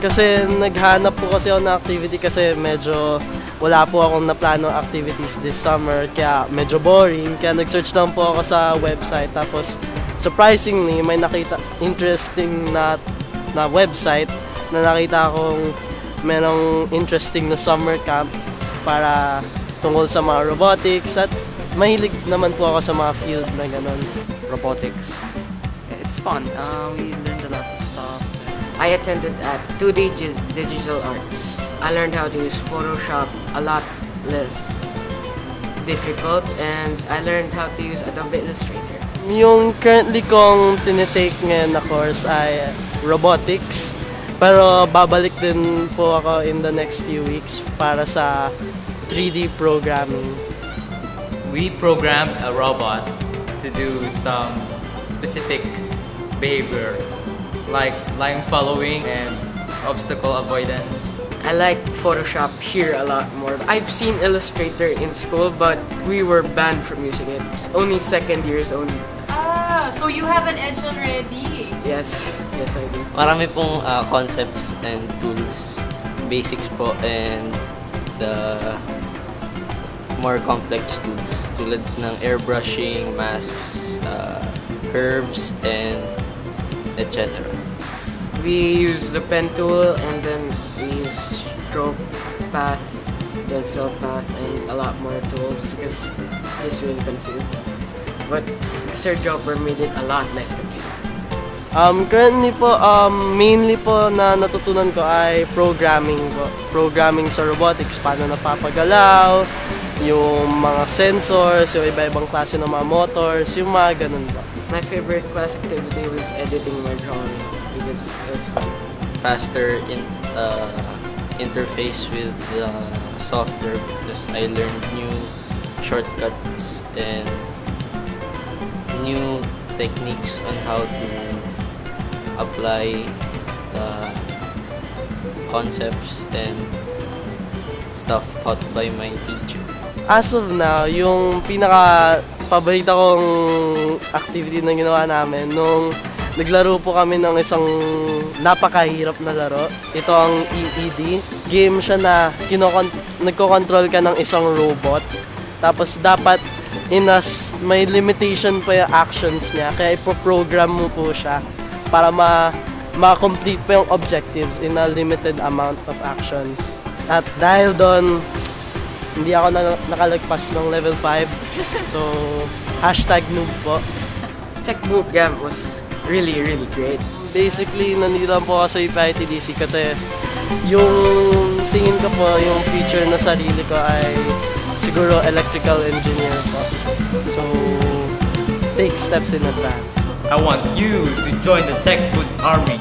Kasi naghanap po kasi ako ng activity kasi medyo wala po akong naplano activities this summer kaya medyo boring. Kaya nag-search lang po ako sa website tapos surprisingly may nakita interesting na website na nakita akong merong interesting na summer camp para tungkol sa mga robotics at mahilig naman po ako sa mga field na ganun. Robotics. It's fun. We learned a lot of stuff. I attended at 2D Digital Arts. I learned how to use Photoshop a lot less difficult and I learned how to use Adobe Illustrator. Yung currently kong tinitake ngayon na course ay robotics. Pero babalik din po ako in the next few weeks para sa 3D programming. We programmed a robot to do some specific behavior like line following and obstacle avoidance. I like Photoshop here a lot more. I've seen Illustrator in school but we were banned from using it. Only second years only. Ah, so you have an edge already. Yes, I do. Marami pong concepts and tools, basics po, and the more complex tools tulad ng airbrushing, masks, curves, and etc. We use the pen tool and then we use stroke path, then fill path, and a lot more tools because it's just really confusing. But Sir Jopper made it a lot less confusing. Currently po, mainly po na natutunan ko ay programming po. Programming sa robotics, paano napapagalaw, yung mga sensors, yung iba-ibang klase ng mga motors, yung mga ganun po. My favorite class activity was editing my drawing because it was fun. Faster interface with the software because I learned new shortcuts and new techniques on how to apply the concepts and stuff taught by my teacher. As of now, yung pinaka-paborito kong activity na ginawa namin nung naglaro po kami ng isang napakahirap na laro. Ito ang EED. Game siya na nagko-control ka ng isang robot. Tapos dapat may limitation pa yung actions niya. Kaya ipoprogram mo po siya para ma-complete pa yung objectives in a limited amount of actions. At dahil doon, hindi ako nakalagpas ng level 5. So, #noob po. Tech Bootcamp was really great. Basically, nandito lang po ako sa UPI-TDC kasi yung tingin ko po, yung future na sarili ko ay siguro electrical engineer po. So, take steps in advance. I want you to join the Tech Boot Army.